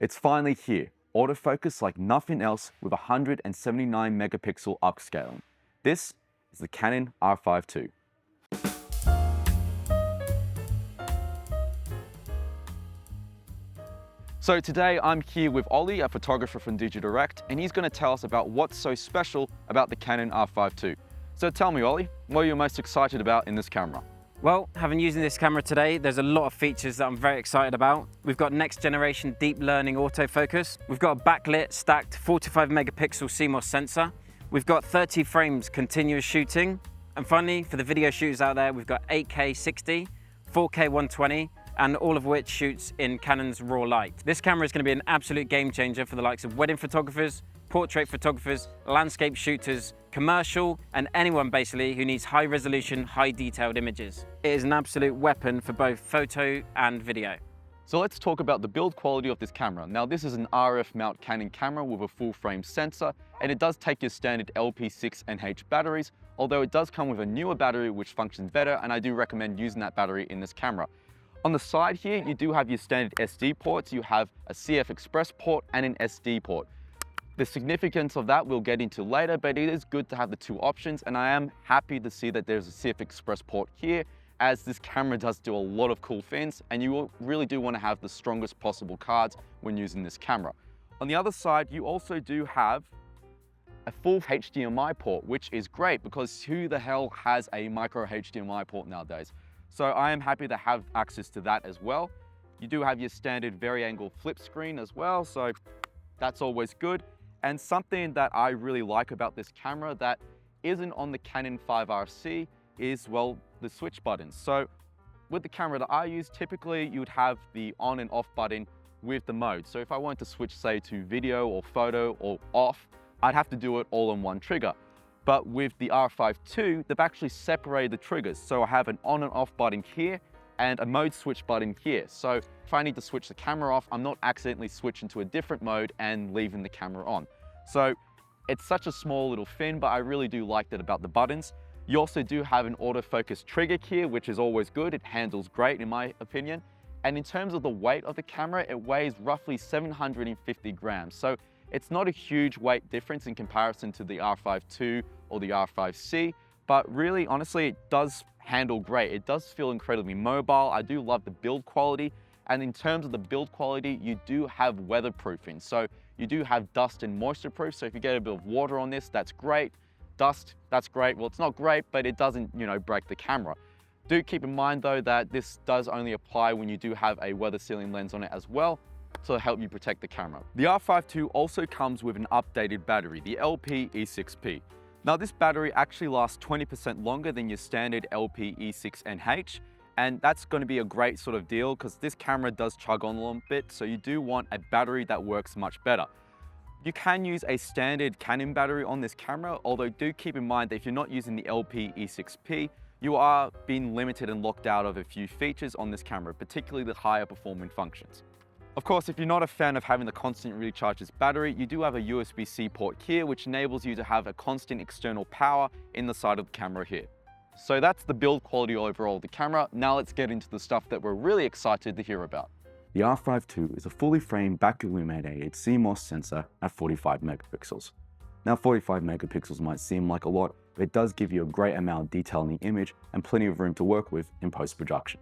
It's finally here, autofocus like nothing else with 179 megapixel upscaling. This is the Canon R5 II. So today I'm here with Ollie, a photographer from Digidirect, and he's going to tell us about what's so special about the Canon R5 II. So tell me, Ollie, what are you most excited about in this camera? Well, having using this camera today, there's a lot of features that I'm very excited about. We've got next generation deep learning autofocus. We've got a backlit stacked 45 megapixel CMOS sensor. We've got 30 frames continuous shooting. And finally, for the video shooters out there, we've got 8K 60, 4K 120, and all of which shoots in Canon's RAW light. This camera is going to be an absolute game changer for the likes of wedding photographers, portrait photographers, landscape shooters, commercial, and anyone basically who needs high resolution, high detailed images. It is an absolute weapon for both photo and video. So let's talk about the build quality of this camera. Now this is an RF mount Canon camera with a full frame sensor, and it does take your standard LP6NH batteries, although it does come with a newer battery which functions better, and I do recommend using that battery in this camera. On the side here, you do have your standard SD ports. You have a CF Express port and an SD port. The significance of that we'll get into later, but it is good to have the two options, and I am happy to see that there's a CF Express port here, as this camera does do a lot of cool things, and you really do want to have the strongest possible cards when using this camera. On the other side, you also do have a full HDMI port, which is great because who the hell has a micro HDMI port nowadays? So I am happy to have access to that as well. You do have your standard vari-angle flip screen as well, so that's always good. And something that I really like about this camera that isn't on the Canon 5RC is, well, the switch buttons. So with the camera that I use, typically you would have the on and off button with the mode. So if I wanted to switch, say, to video or photo or off, I'd have to do it all in one trigger. But with the R5 II, they've actually separated the triggers. So I have an on and off button here and a mode switch button here. So if I need to switch the camera off, I'm not accidentally switching to a different mode and leaving the camera on. So it's such a small little thing, but I really do like that about the buttons. You also do have an autofocus trigger here, which is always good. It handles great in my opinion. And in terms of the weight of the camera, it weighs roughly 750 grams. So it's not a huge weight difference in comparison to the R5 II or the R5C, but really, honestly, it does handle great. It does feel incredibly mobile. I do love the build quality. And in terms of the build quality, you do have weatherproofing. So you do have dust and moisture proof. So if you get a bit of water on this, that's great. Dust, that's great. Well, it's not great, but it doesn't, break the camera. Do keep in mind though that this does only apply when you do have a weather sealing lens on it as well, to help you protect the camera. The R5 II also comes with an updated battery, the LP-E6P. Now this battery actually lasts 20% longer than your standard LP-E6NH, and that's going to be a great sort of deal because this camera does chug on a little bit, so you do want a battery that works much better. You can use a standard Canon battery on this camera, although do keep in mind that if you're not using the LP-E6P, you are being limited and locked out of a few features on this camera, particularly the higher performing functions. Of course, if you're not a fan of having the constant recharges battery, you do have a USB-C port here, which enables you to have a constant external power in the side of the camera here. So that's the build quality overall of the camera. Now let's get into the stuff that we're really excited to hear about. The R5 II is a fully framed back illuminated CMOS sensor at 45 megapixels. Now 45 megapixels might seem like a lot, but it does give you a great amount of detail in the image and plenty of room to work with in post-production.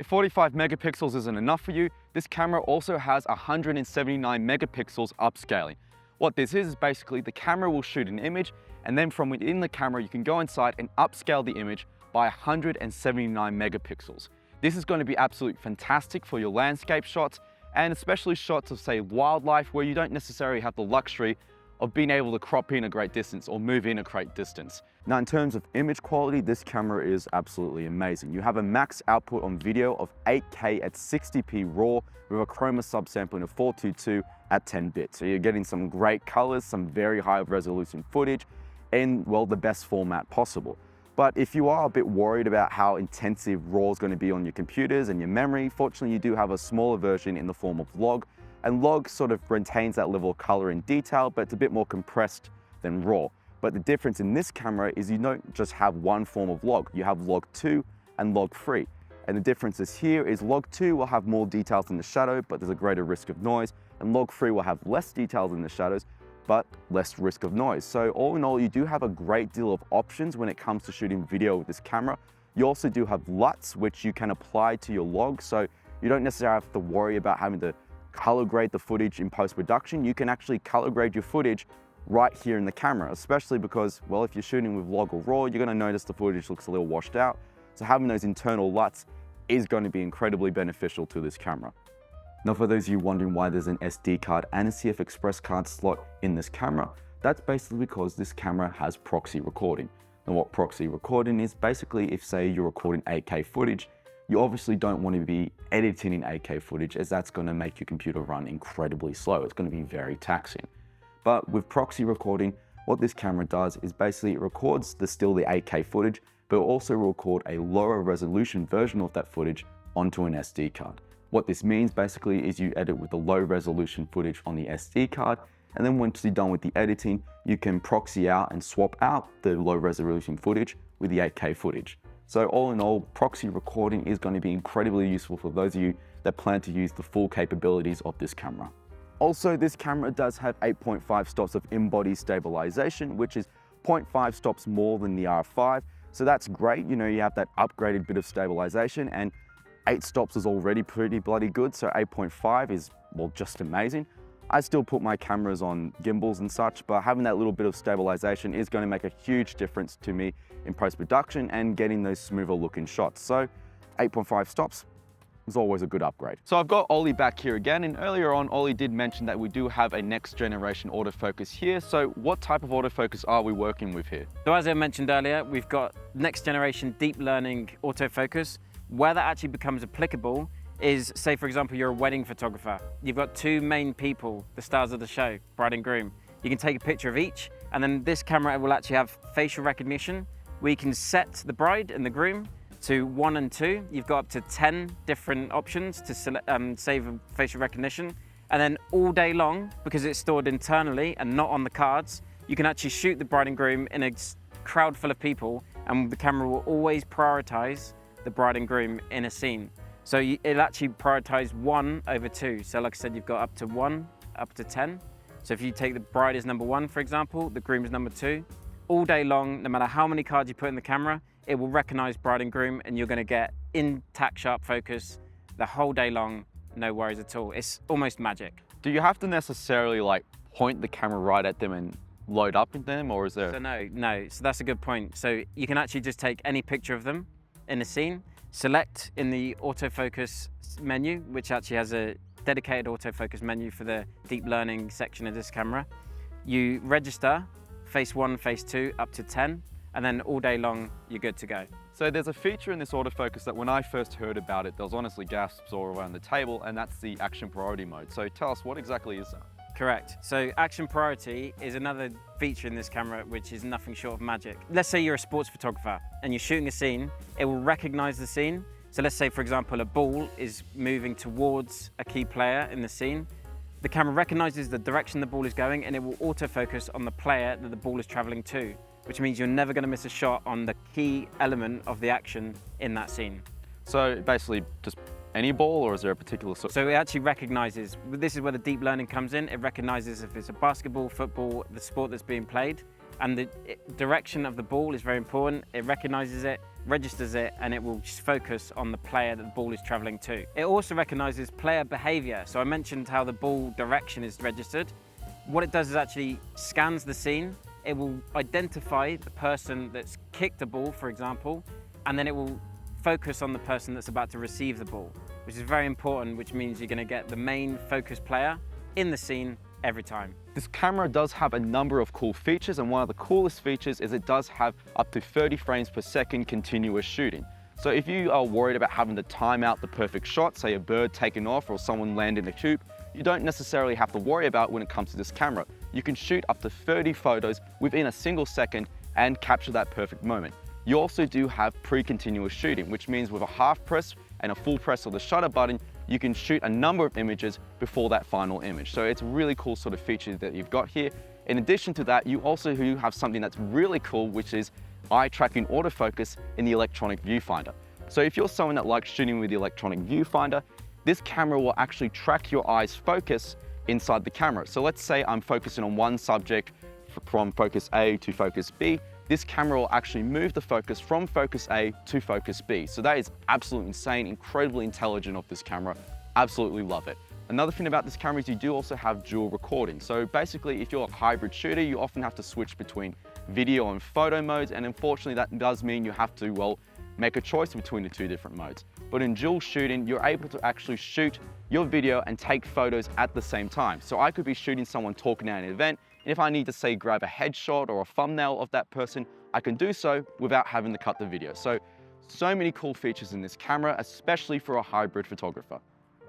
If 45 megapixels isn't enough for you, this camera also has 179 megapixels upscaling. What this is basically the camera will shoot an image, and then from within the camera you can go inside and upscale the image by 179 megapixels. This is going to be absolutely fantastic for your landscape shots, and especially shots of, say, wildlife where you don't necessarily have the luxury of being able to crop in a great distance or move in a great distance. Now in terms of image quality, this camera is absolutely amazing. You have a max output on video of 8K at 60p RAW with a chroma subsampling of 422 at 10 bits. So you're getting some great colors, some very high resolution footage in, well, the best format possible. But if you are a bit worried about how intensive RAW is going to be on your computers and your memory, fortunately you do have a smaller version in the form of log. And log sort of retains that level of color and detail, but it's a bit more compressed than RAW. But the difference in this camera is you don't just have one form of log, you have log 2 and log 3. And the differences here is log 2 will have more details in the shadow, but there's a greater risk of noise. and Log 3 will have less details in the shadows, but less risk of noise. So all in all, you do have a great deal of options when it comes to shooting video with this camera. You also do have LUTs, which you can apply to your log, so you don't necessarily have to worry about having to color grade the footage in post-production. You can actually color grade your footage right here in the camera, especially because, well, if you're shooting with log or raw, you're gonna notice the footage looks a little washed out. So having those internal LUTs is going to be incredibly beneficial to this camera. Now, for those of you wondering why there's an SD card and a CF Express card slot in this camera, that's basically because this camera has proxy recording. Now, what proxy recording is, basically if say you're recording 8K footage, you obviously don't want to be editing in 8K footage, as that's going to make your computer run incredibly slow. It's going to be very taxing. But with proxy recording, what this camera does is basically it records still the 8K footage, but it also record a lower resolution version of that footage onto an SD card. What this means basically is you edit with the low resolution footage on the SD card, and then once you're done with the editing, you can proxy out and swap out the low resolution footage with the 8K footage. So all in all, proxy recording is going to be incredibly useful for those of you that plan to use the full capabilities of this camera. Also, this camera does have 8.5 stops of in-body stabilization, which is 0.5 stops more than the R5. So that's great, you know, you have that upgraded bit of stabilization, and 8 stops is already pretty bloody good, so 8.5 is, well, just amazing. I still put my cameras on gimbals and such, but having that little bit of stabilization is going to make a huge difference to me in post-production and getting those smoother looking shots. So 8.5 stops is always a good upgrade. So I've got Ollie back here again, and earlier on, Ollie did mention that we do have a next generation autofocus here. So what type of autofocus are we working with here? So as I mentioned earlier, we've got next generation deep learning autofocus. Where that actually becomes applicable is, say for example, you're a wedding photographer. You've got two main people, the stars of the show, bride and groom. You can take a picture of each, and then this camera will actually have facial recognition. We can set the bride and the groom to 1 and 2. You've got up to 10 different options to save facial recognition. And then all day long, because it's stored internally and not on the cards, you can actually shoot the bride and groom in a crowd full of people, and the camera will always prioritize the bride and groom in a scene. So it'll actually prioritize 1 over 2. So like I said, you've got up to 1, up to 10. So if you take the bride as number 1, for example, the groom is number 2, all day long, no matter how many cards you put in the camera, it will recognize bride and groom, and you're going to get intact sharp focus the whole day long, no worries at all. It's almost magic. Do you have to necessarily like point the camera right at them and load up in them, or is there? So no, so that's a good point. So you can actually just take any picture of them in a scene, select in the autofocus menu, which actually has a dedicated autofocus menu for the deep learning section of this camera. You register face 1, face 2, up to 10, and then all day long, you're good to go. So there's a feature in this autofocus that when I first heard about it, there was honestly gasps all around the table, and that's the action priority mode. So tell us, what exactly is that? Correct. So action priority is another feature in this camera which is nothing short of magic. Let's say you're a sports photographer and you're shooting a scene, it will recognize the scene. So let's say, for example, a ball is moving towards a key player in the scene. The camera recognizes the direction the ball is going, and it will autofocus on the player that the ball is traveling to, which means you're never going to miss a shot on the key element of the action in that scene. So basically just any ball, or is there a particular sort? So it actually recognizes, this is where the deep learning comes in, it recognizes if it's a basketball, football, the sport that's being played, and the direction of the ball is very important. It recognizes it, registers it, and it will just focus on the player that the ball is traveling to. It also recognizes player behavior. So I mentioned how the ball direction is registered. What it does is actually scans the scene. It will identify the person that's kicked the ball, for example, and then it will focus on the person that's about to receive the ball, which is very important, which means you're going to get the main focus player in the scene every time. This camera does have a number of cool features, and one of the coolest features is it does have up to 30 frames per second continuous shooting. So if you are worried about having to time out the perfect shot, say a bird taking off or someone landing in a coop, you don't necessarily have to worry about when it comes to this camera. You can shoot up to 30 photos within a single second and capture that perfect moment. You also do have pre-continuous shooting, which means with a half press and a full press of the shutter button, you can shoot a number of images before that final image. So it's a really cool sort of feature that you've got here. In addition to that, you also have something that's really cool, which is eye tracking autofocus in the electronic viewfinder. So if you're someone that likes shooting with the electronic viewfinder, this camera will actually track your eye's focus inside the camera. So let's say I'm focusing on one subject from focus A to focus B. This camera will actually move the focus from focus A to focus B. So that is absolutely insane, incredibly intelligent of this camera. Absolutely love it. Another thing about this camera is you do also have dual recording. So basically, if you're a hybrid shooter, you often have to switch between video and photo modes. And unfortunately, that does mean you have to, well, make a choice between the two different modes. But in dual shooting, you're able to actually shoot your video and take photos at the same time. So I could be shooting someone talking at an event, and if I need to, say, grab a headshot or a thumbnail of that person, I can do so without having to cut the video. So many cool features in this camera, especially for a hybrid photographer.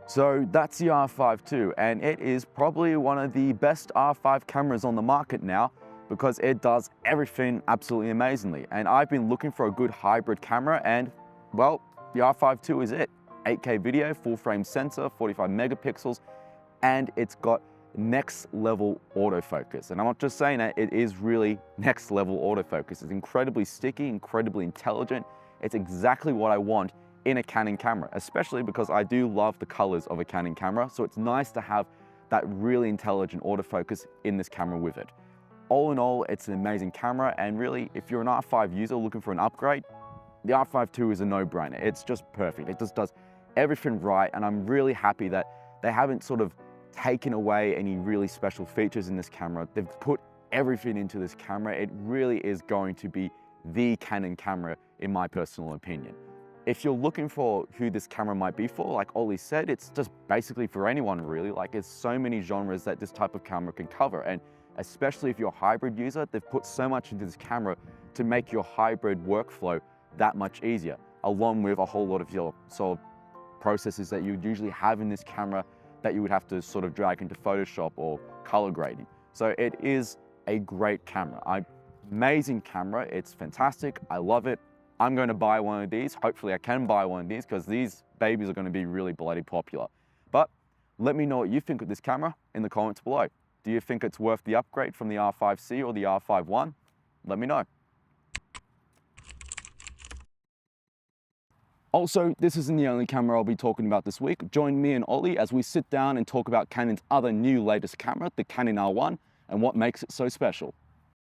So that's the R5 II, and it is probably one of the best R5 cameras on the market now because it does everything absolutely amazingly. And I've been looking for a good hybrid camera, and well, the R5 II is it. 8K video, full frame sensor, 45 megapixels, and it's got next level autofocus. And I'm not just saying that, it is really next level autofocus. It's incredibly sticky, incredibly intelligent. It's exactly what I want in a Canon camera, especially because I do love the colors of a Canon camera. So it's nice to have that really intelligent autofocus in this camera with it. All in all, it's an amazing camera. And really, if you're an R5 user looking for an upgrade, the R5 II is a no-brainer. It's just perfect. It just does everything right. And I'm really happy that they haven't sort of taken away any really special features in this camera. They've put everything into this camera. It really is going to be the Canon camera, in my personal opinion. If you're looking for who this camera might be for, like Ollie said, it's just basically for anyone really. Like, there's so many genres that this type of camera can cover. And especially if you're a hybrid user, they've put so much into this camera to make your hybrid workflow that much easier, along with a whole lot of your sort of processes that you'd usually have in this camera that you would have to sort of drag into Photoshop or color grading. So it is a great camera. Amazing camera. It's fantastic. I love it. I'm going to buy one of these. Hopefully I can buy one of these because these babies are going to be really bloody popular. But let me know what you think of this camera in the comments below. Do you think it's worth the upgrade from the R5C or the R5 I? Let me know. Also, this isn't the only camera I'll be talking about this week. Join me and Ollie as we sit down and talk about Canon's other new latest camera, the Canon R1, and what makes it so special.